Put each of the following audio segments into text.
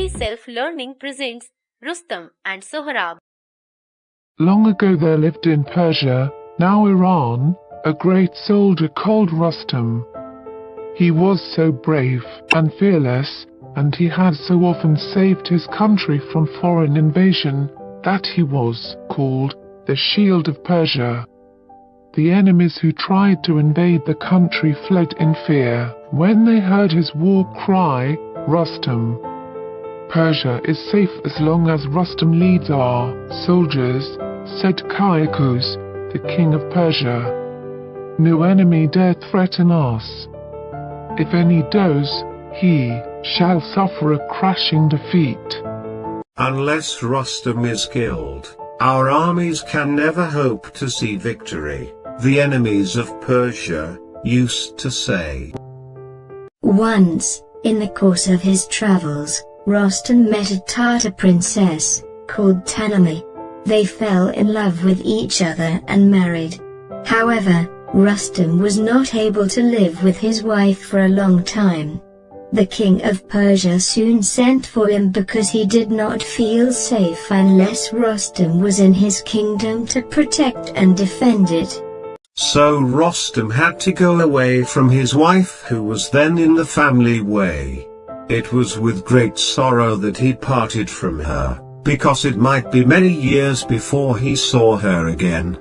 Story Self-Learning presents Rustum and Sohrab. Long ago there lived in Persia, now Iran, a great soldier called Rustum. He was so brave and fearless, and he had so often saved his country from foreign invasion, that he was called the Shield of Persia. The enemies who tried to invade the country fled in fear when they heard his war cry, Rustum. Persia is safe as long as Rustum leads our soldiers, said Kayakuz, the king of Persia. No enemy dare threaten us. If any does, he shall suffer a crashing defeat. Unless Rustum is killed, our armies can never hope to see victory, the enemies of Persia used to say. Once, in the course of his travels, Rustum met a Tartar princess, called Tanami. They fell in love with each other and married. However, Rustum was not able to live with his wife for a long time. The king of Persia soon sent for him because he did not feel safe unless Rustum was in his kingdom to protect and defend it. So Rustum had to go away from his wife who was then in the family way. It was with great sorrow that he parted from her, because it might be many years before he saw her again.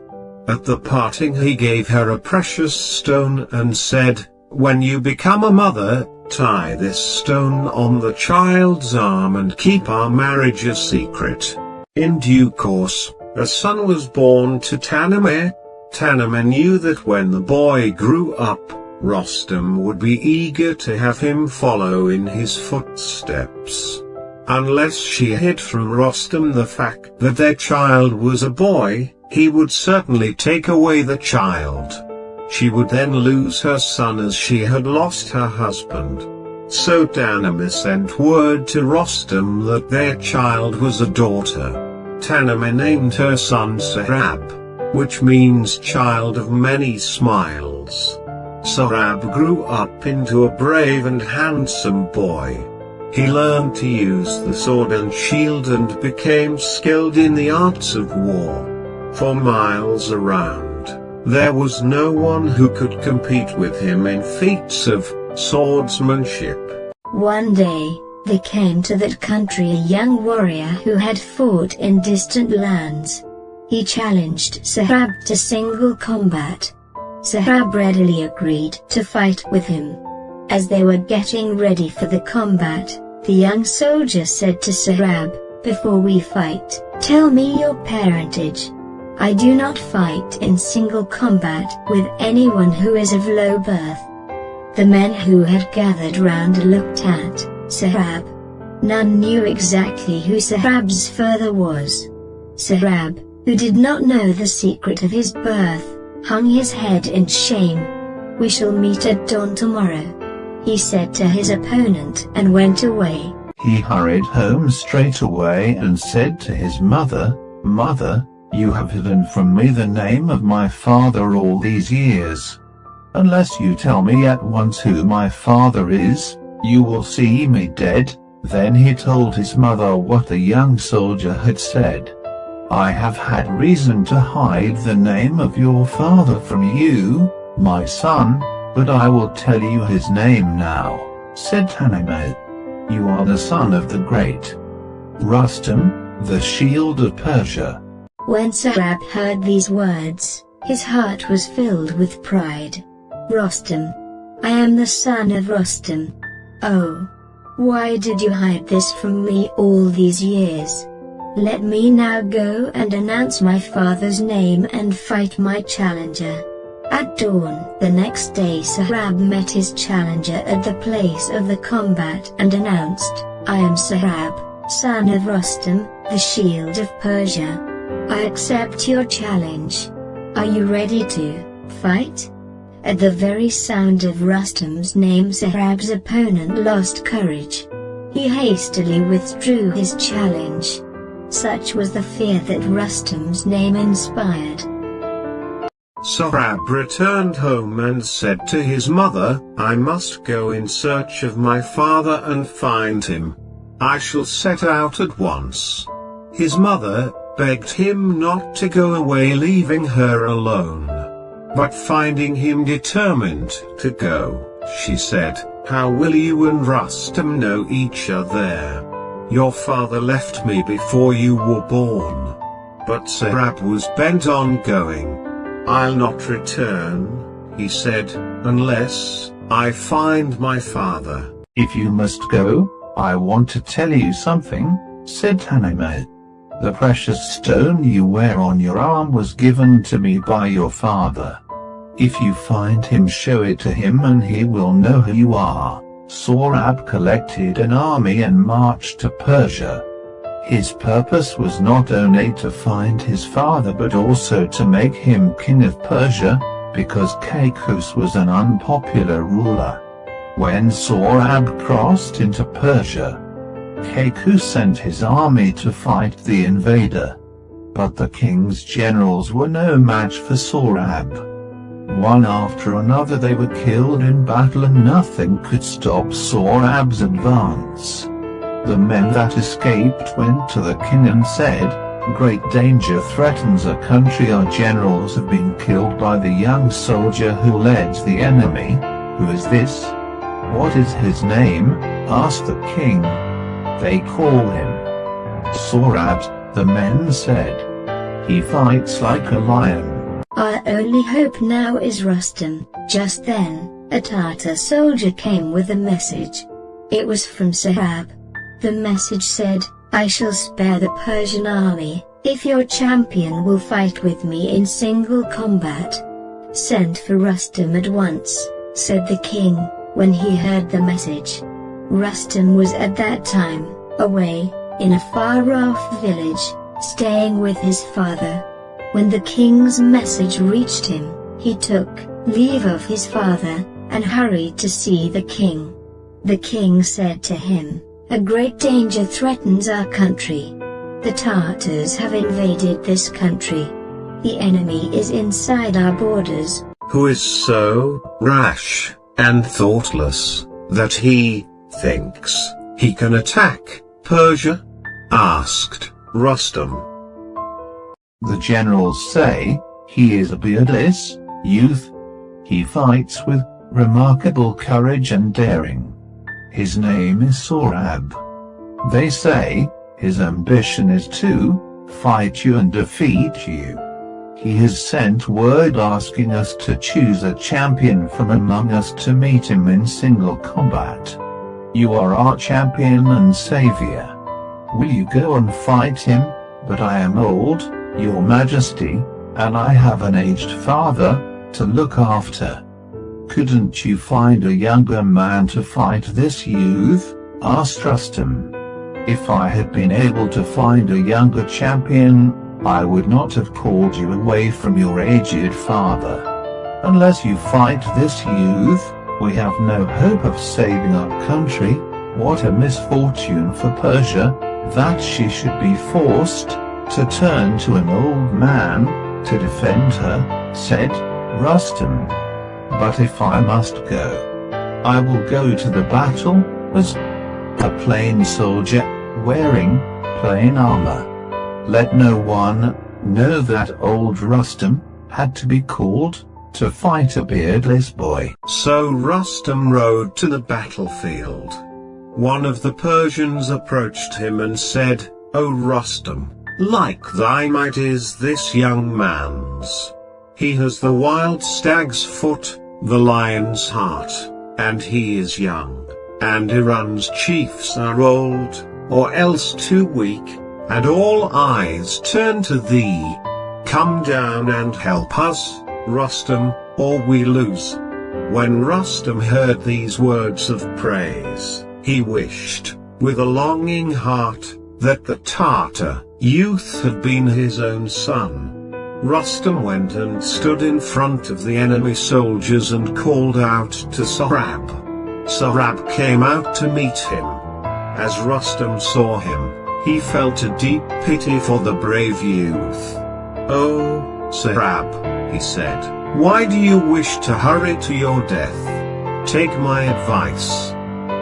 At the parting he gave her a precious stone and said, "When you become a mother, tie this stone on the child's arm and keep our marriage a secret." In due course, a son was born to Tanami. Tanami knew that when the boy grew up, Rustum would be eager to have him follow in his footsteps. Unless she hid from Rustum the fact that their child was a boy, he would certainly take away the child. She would then lose her son as she had lost her husband. So Tanami sent word to Rustum that their child was a daughter. Tanami named her son Sohrab, which means child of many smiles. Sohrab grew up into a brave and handsome boy. He learned to use the sword and shield and became skilled in the arts of war. For miles around, there was no one who could compete with him in feats of swordsmanship. One day, there came to that country a young warrior who had fought in distant lands. He challenged Sohrab to single combat. Sohrab readily agreed to fight with him. As they were getting ready for the combat, the young soldier said to Sohrab, "Before we fight, tell me your parentage. I do not fight in single combat with anyone who is of low birth." The men who had gathered round looked at Sohrab. None knew exactly who Sohrab's father was. Sohrab, who did not know the secret of his birth, hung his head in shame. "We shall meet at dawn tomorrow," he said to his opponent and went away. He hurried home straight away and said to his mother, "Mother, you have hidden from me the name of my father all these years. Unless you tell me at once who my father is, you will see me dead." Then he told his mother what the young soldier had said. "I have had reason to hide the name of your father from you, my son, but I will tell you his name now," said Tanami. "You are the son of the great Rustum, the Shield of Persia." When Sohrab heard these words, his heart was filled with pride. "Rustum, I am the son of Rustum. Oh, why did you hide this from me all these years? Let me now go and announce my father's name and fight my challenger." At dawn the next day Sohrab met his challenger at the place of the combat and announced, "I am Sohrab, son of Rustum, the Shield of Persia. I accept your challenge. Are you ready to fight?" At the very sound of Rustum's name Sohrab's opponent lost courage. He hastily withdrew his challenge. Such was the fear that Rustum's name inspired. Sohrab returned home and said to his mother, "I must go in search of my father and find him. I shall set out at once." His mother begged him not to go away, leaving her alone. But finding him determined to go, she said, "How will you and Rustum know each other? Your father left me before you were born." But Sohrab was bent on going. "I'll not return," he said, "unless I find my father." "If you must go, I want to tell you something," said Tanime. "The precious stone you wear on your arm was given to me by your father. If you find him, show it to him and he will know who you are." Sohrab collected an army and marched to Persia. His purpose was not only to find his father but also to make him king of Persia, because Kaikous was an unpopular ruler. When Sohrab crossed into Persia, Kaikous sent his army to fight the invader. But the king's generals were no match for Sohrab. One after another they were killed in battle and nothing could stop Sohrab's advance. The men that escaped went to the king and said, "Great danger threatens our country. Our generals have been killed by the young soldier who led the enemy. Who is this? What is his name?" asked the king. "They call him Sohrab," the men said. "He fights like a lion." "Our only hope now is Rustum." Just then, a Tartar soldier came with a message. It was from Sohrab. The message said, "I shall spare the Persian army, if your champion will fight with me in single combat." "Send for Rustum at once," said the king, when he heard the message. Rustum was at that time away, in a far-off village, staying with his father. When the king's message reached him, he took leave of his father, and hurried to see the king. The king said to him, "A great danger threatens our country. The Tartars have invaded this country. The enemy is inside our borders." Who is so rash and thoughtless that he thinks he can attack Persia? Asked Rustum. The generals say, "He is a beardless youth. He fights with remarkable courage and daring. His name is Sohrab. They say, his ambition is to fight you and defeat you. He has sent word asking us to choose a champion from among us to meet him in single combat. You are our champion and savior. Will you go and fight him? But I am old, your majesty, and I have an aged father to look after." "Couldn't you find a younger man to fight this youth?" asked Rustum. "If I had been able to find a younger champion, I would not have called you away from your aged father. Unless you fight this youth, we have no hope of saving our country. What a misfortune for Persia, that she should be forced to turn to an old man to defend her," said Rustum. "But if I must go, I will go to the battle as a plain soldier, wearing plain armor. Let no one know that old Rustum had to be called to fight a beardless boy." So Rustum rode to the battlefield. One of the Persians approached him and said, "O Rustum, like thy might is this young man's. He has the wild stag's foot, the lion's heart, and he is young, and Iran's chiefs are old, or else too weak, and all eyes turn to thee. Come down and help us, Rustum, or we lose." When Rustum heard these words of praise, he wished, with a longing heart, that the Tartar youth had been his own son. Rustum went and stood in front of the enemy soldiers and called out to Sohrab. Sohrab came out to meet him. As Rustum saw him, he felt a deep pity for the brave youth. "Oh, Sohrab," he said, "why do you wish to hurry to your death? Take my advice.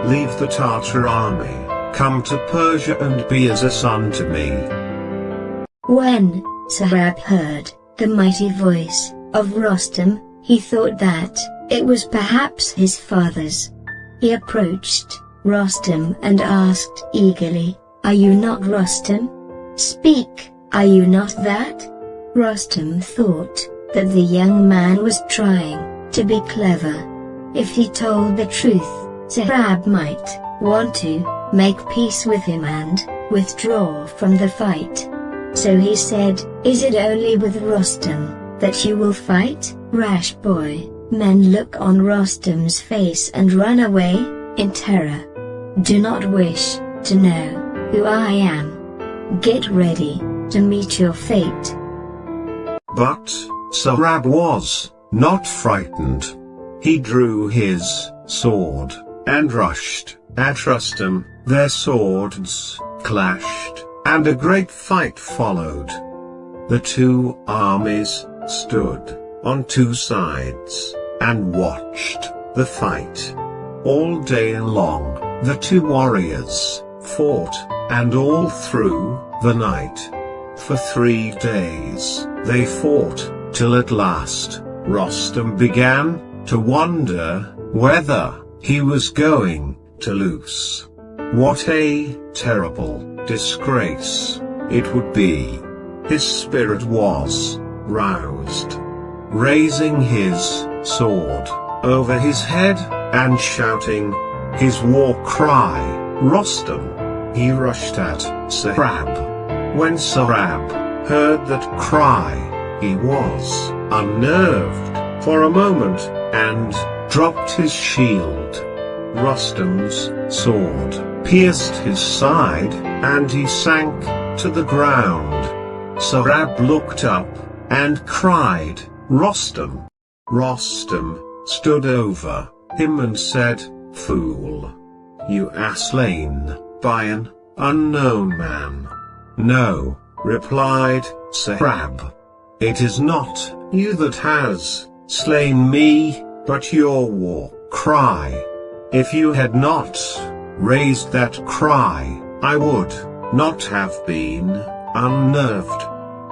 Leave the Tartar army, come to Persia and be as a son to me. When Sohrab heard the mighty voice of Rustum, he thought that it was perhaps his father's. He approached Rustum and asked eagerly, "Are you not Rustum? Speak, are you not that?" Rustum thought that the young man was trying to be clever. If he told the truth, Sohrab might want to make peace with him and withdraw from the fight. So he said, "Is it only with Rustum that you will fight, rash boy?" Men look on Rustum's face and run away in terror. Do not wish to know who I am. Get ready to meet your fate. But Sohrab was not frightened. He drew his sword and rushed at Rustum. Their swords clashed, and a great fight followed. The two armies stood on two sides and watched the fight. All day long, the two warriors fought, and all through the night. For 3 days, they fought, till at last, Rustum began to wonder whether he was going to lose. What a terrible disgrace it would be. His spirit was roused. Raising his sword over his head and shouting his war cry, "Rustum!" he rushed at Sohrab. When Sohrab heard that cry, he was unnerved for a moment and dropped his shield. Rustum's sword pierced his side, and he sank to the ground. Sohrab looked up and cried, "Rustum!" Rustum stood over him and said, "Fool! You are slain by an unknown man." "No," replied Sohrab. "It is not you that has slain me, but your war cry. If you had not raised that cry, I would not have been unnerved.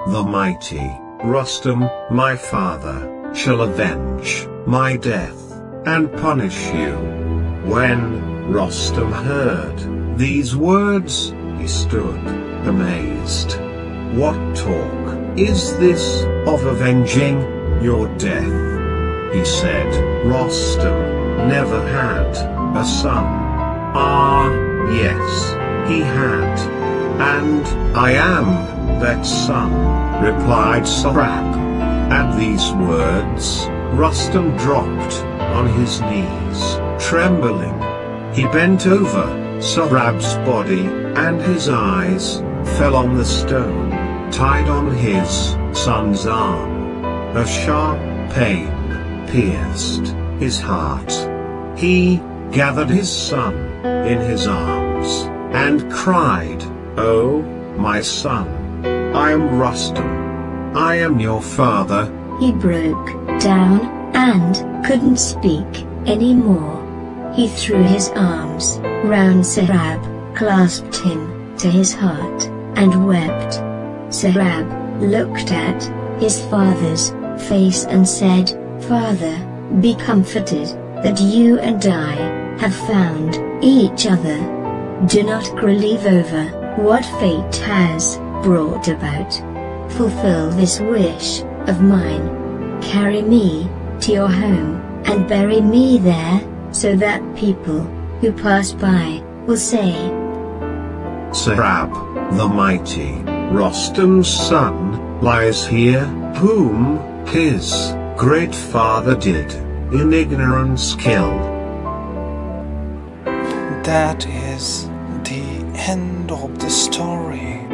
The mighty Rustum, my father, shall avenge my death and punish you." When Rustum heard these words, he stood amazed. "What talk is this of avenging your death?" he said. "Rustum never had a son." "Ah, yes, he had. And I am that son," replied Sohrab. At these words, Rustum dropped on his knees, trembling. He bent over Sohrab's body, and his eyes fell on the stone tied on his son's arm. A sharp pain pierced his heart. He gathered his son in his arms and cried, "Oh, my son, I am Rustum. I am your father." He broke down and couldn't speak anymore. He threw his arms round Sohrab, clasped him to his heart, and wept. Sohrab looked at his father's face and said, "Father, be comforted that you and I have found each other. Do not grieve over what fate has brought about. Fulfill this wish of mine. Carry me to your home and bury me there, so that people who pass by will say, Sohrab, the mighty, Rustum's son, lies here, whom his great father did in ignorance kill." That is the end of the story.